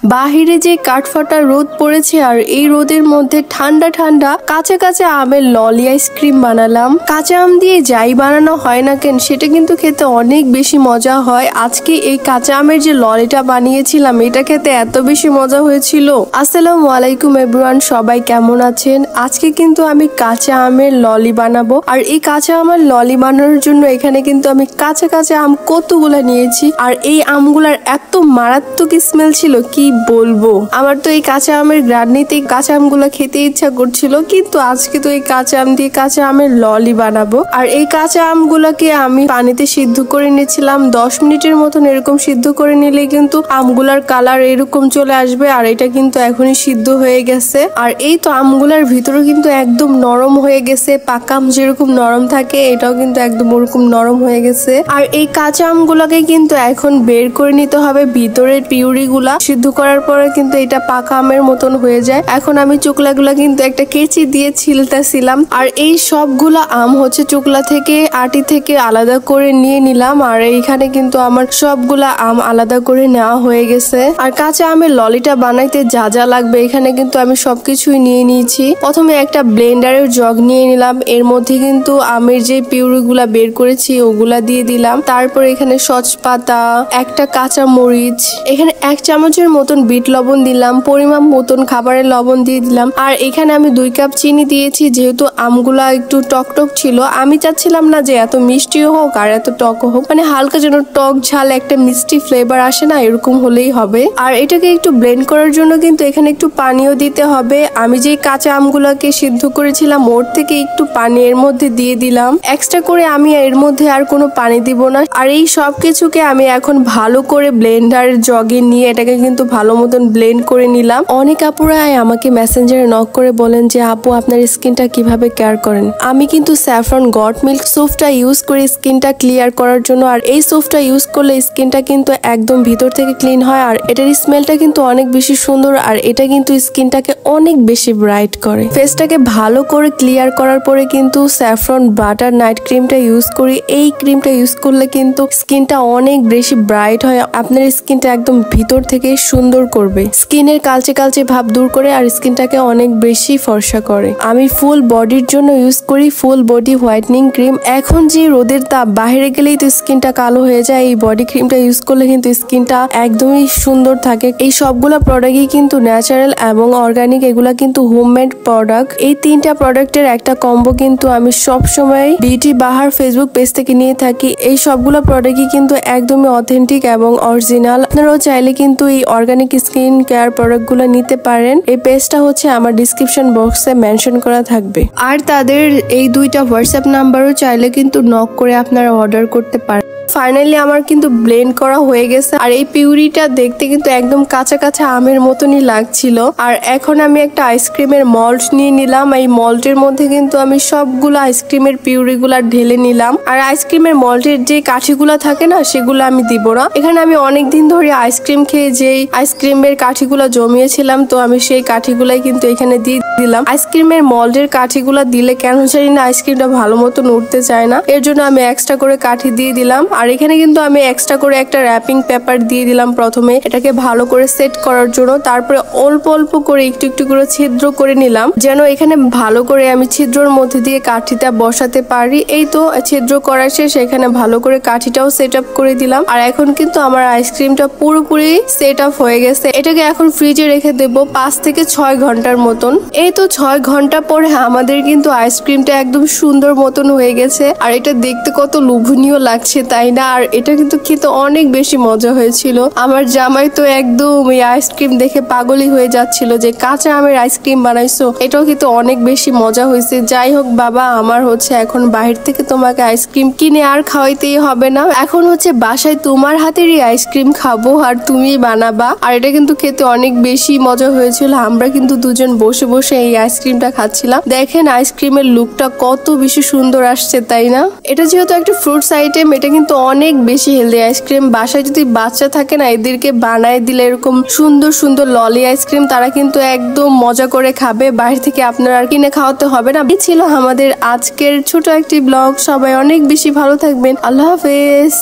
বাহিরে যে কাঠফাটা রোদ পড়েছে আর এই রোদের মধ্যে ঠান্ডা ঠান্ডা কাঁচা কাঁচা আমের ললি আইসক্রিম বানালাম। কাঁচা আম দিয়ে যাই বানানো হয় না কেন সেটা কিন্তু খেতে অনেক বেশি মজা হয়। আজকে এই কাঁচা আমের যে ললিটা বানিয়েছিলাম এটা খেতে এত বেশি মজা হয়েছিল। আসসালামু আলাইকুম এভরিওয়ান, সবাই কেমন আছেন? আজকে কিন্তু আমি কাঁচা আমের ললি বানাবো। আর এই কাঁচা আমের ললি বানানোর জন্য এখানে কিন্তু আমি কাঁচা কাঁচা আম কতগুলা নিয়েছি। আর এই আমগুলার এত মারাত্মক স্মেল ছিল কি বলবো। আমার তো এই কাঁচা আমের গ্রানিতে কাঁচা আমগুলা খেতে ইচ্ছা করছিল, কিন্তু আজকে তো এই কাঁচা আম দিয়ে কাঁচা আমের ললি বানাবো। আর এই কাঁচা আমগুলাকে আমি পানিতে সিদ্ধ করে নিয়েছিলাম 10 মিনিটের মতন। এরকম সিদ্ধ করে নিলে কিন্তু আমগুলার কালার এরকম চলে আসবে। আর এটা কিন্তু এখনই সিদ্ধ হয়ে গেছে। আর এই তো আমগুলার ভিতরে কিন্তু একদম নরম হয়ে গেছে। পাকা আম যেরকম নরম থাকে এটাও কিন্তু একদম ওরকম নরম হয়ে গেছে। আর এই কাঁচা আমগুলাকে কিন্তু এখন বের করে নিতে হবে ভিতরের পিউরি গুলা। সিদ্ধ করার পরে কিন্তু এটা পাকা আমের মতন হয়ে যায়। এখন আমি চোকলাগুলা কিন্তু একটা কেচি দিয়ে ছিলতেছিলাম। আর এই সবগুলা আম হচ্ছে চোকলা থেকে আটি থেকে আলাদা করে নিয়ে নিলাম। আর এইখানে কিন্তু আমার সবগুলা আম আলাদা করে নেওয়া হয়ে গেছে। আর কাঁচা আমের ললিটা বানাইতে যা যা লাগবে এখানে কিন্তু আমি সবকিছুই নিয়ে নিয়েছি। প্রথমে একটা ব্লেন্ডারের জগ নিয়ে নিলাম। এর মধ্যে কিন্তু আমের যে পিউরি গুলা বের করেছি ওগুলা দিয়ে দিলাম। তারপর এখানে সচ পাতা, একটা কাঁচা মরিচ, এখানে 1 চামচের মতন বিট লবণ দিলাম, পরিমাণ মতন খাবারের লবণ দিয়ে দিলাম। আর এখানে আমি 2 কাপ চিনি দিয়েছি। যেহেতু আমগুলা একটু টক টক ছিল, আমি চাচ্ছিলাম না যে এত মিষ্টিও হোক আর এত টক হোক, মানে হালকা যেন টক ঝাল একটা মিষ্টি ফ্লেভার আসে না, এরকম হলেই হবে। আর এটাকে একটু ব্লেন্ড করার জন্য কিন্তু এখানে একটু পানিও দিতে হবে। আমি যে কাঁচা আমগুলাকে সিদ্ধ করেছিলাম ওর থেকে একটু পানি এর মধ্যে দিয়ে দিলাম। এক্সট্রা করে আমি এর মধ্যে আর কোনো পানি দিব না। আর এই সব কিছুকে আমি এখন ভালো করে ব্লেন্ডারের জগে নিয়ে এটাকে কিন্তু ভালো মতন ব্লেন্ড করে নিলাম। অনেক আপুরাই আমাকে মেসেঞ্জারে নক করে বলেন যে আপু আপনার স্কিনটা কিভাবে কেয়ার করেন। আমি কিন্তু স্যাফরন গট মিল্ক সোপটা ইউজ করি স্কিনটা ক্লিয়ার করার জন্য। আর এই সোপটা ইউজ করলে স্কিনটা কিন্তু একদম ভিতর থেকে ক্লিন হয়। আর এটার স্মেলটা কিন্তু অনেক বেশি সুন্দর। আর এটা কিন্তু স্কিনটাকে অনেক বেশি ব্রাইট করে। ফেসটাকে ভালো করে ক্লিয়ার করার পরে কিন্তু স্যাফরন বাটার নাইট ক্রিমটা ইউজ করি। এই ক্রিমটা ইউজ করলে কিন্তু স্কিনটা অনেক বেশি ব্রাইট হয়। আপনার স্কিনটা একদম ভিতর থেকে সুন্দর করবে, স্কিনের কালচে কালচে ভাব দূর করে আর স্কিনটাকে অনেক বেশি ফর্সা করে। আমি ফুল বডির জন্য ইউজ করি ফুল বডি হোয়াইটনিং ক্রিম। এখন যে রোদের তাপ, বাইরে গেলেই তো স্কিনটা কালো হয়ে যায়। এই বডি ক্রিমটা ইউজ করলে কিন্তু স্কিনটা একদমই সুন্দর থাকে। এই সবগুলা প্রোডাক্টই কিন্তু ন্যাচারাল এবং অর্গানিক, এগুলা কিন্তু হোমমেড প্রোডাক্ট। এই 3টা প্রোডাক্টের একটা কম্বো কিন্তু আমি সবসময় বিউটি বাহার ফেসবুক পেজ থেকে নিয়ে থাকি। এই সবগুলা প্রোডাক্টই কিন্তু একদমই অথেন্টিক এবং অরিজিনাল। আপনারাও চাইলে কিন্তু এই অর্গানিক স্কিন কেয়ার প্রোডাক্ট গুলো নিতে পারেন। এই পেজটা হচ্ছে আমার ডিসক্রিপশন বক্সে মেনশন করা থাকবে। আর তাদের এই 2টা হোয়াটসঅ্যাপ নাম্বারও চাইলে কিন্তু নক করে আপনারা অর্ডার করতে পারেন। ফাইনালি আমার কিন্তু ব্লেন্ড করা হয়ে গেছে। আর এই পিউরিটা দেখতে কিন্তু একদম কাঁচা কাঁচা আমের মতনই লাগছিল। আর এখন আমি একটা আইসক্রিমের মল্ট নিয়ে নিলাম। এই মল্টের মধ্যে কিন্তু আমি সবগুলো আইসক্রিমের পিউরিগুলা ঢেলে নিলাম। আর আইসক্রিমের মল্টের যে কাঠিগুলা থাকে না সেগুলো আমি দিব না। এখানে আমি অনেক দিন ধরে আইসক্রিম খেয়ে যেই আইসক্রিমের কাঠিগুলা জমিয়েছিলাম, তো আমি সেই কাঠিগুলাই কিন্তু এখানে দিয়ে দিলাম। আইসক্রিমের মল্টের কাঠিগুলা দিলে কেন জানি না আইসক্রিমটা ভালো মতন উঠতে চায় না, এর জন্য আমি এক্সট্রা করে কাঠি দিয়ে দিলাম। আর এখানে কিন্তু আমি এক্সট্রা করে একটা র্যাপিং পেপার দিয়ে দিলাম প্রথমে, এটাকে ভালো করে সেট করার জন্য। তারপরে অল্প অল্প করে একটু একটু করে ছিদ্র করে নিলাম, যেন এখানে ভালো করে আমি ছিদ্রর মধ্যে দিয়ে কাঠিটা বসাতে পারি। এই তো ছিদ্র করা শেষ, এখানে ভালো করে কাঠিটাও সেট আপ করে দিলাম। আর এখন কিন্তু আমার আইসক্রিমটা পুরোপুরি সেট আপ হয়ে গেছে। এটাকে এখন ফ্রিজে রেখে দেবো 5 থেকে 6 ঘন্টার মতন। এই তো 6 ঘন্টা পরে আমাদের কিন্তু আইসক্রিমটা একদম সুন্দর মতন হয়ে গেছে। আর এটা দেখতে কত লোভনীয় লাগছে তাই না? আর এটা কিন্তু খেতে অনেক বেশি মজা হয়েছিল। আমার জামাই তো একদম এই আইসক্রিম দেখে পাগলই হয়ে যাচ্ছিল যে কাঁচা আমের আইসক্রিম বানাইছো, এটাও কিন্তু অনেক বেশি মজা হয়েছে। যাই হোক বাবা, আমার হচ্ছে এখন বাহির থেকে তোমাকে আইসক্রিম কিনে আর খাওয়াইতেই হবে না। এখন হচ্ছে বাসায় তোমার হাতেরই আইসক্রিম খাবো আর তুমি বানাবা। আর এটা কিন্তু খেতে অনেক বেশি মজা হয়েছিল। আমরা কিন্তু দুজন বসে বসে এই আইসক্রিমটা খাচ্ছিলাম। দেখেন আইসক্রিমের লুকটা কত বেশি সুন্দর আসছে তাই না? এটা যেহেতু একটা ফ্রুটস আইটেম, এটা কিন্তু অনেক বেশি হেলদি আইসক্রিম। বাসায় যদি বাচ্চা থাকে না, এদেরকে বানায় দিলে এরকম সুন্দর সুন্দর ললি আইসক্রিম তারা কিন্তু একদম মজা করে খাবে। বাইরে থেকে আপনার আর কিনে খাওয়াতে হবে না। এই ছিল আমাদের আজকের ছোট একটি ব্লগ। সবাই অনেক বেশি ভালো থাকবেন। আল্লাহ হাফেজ।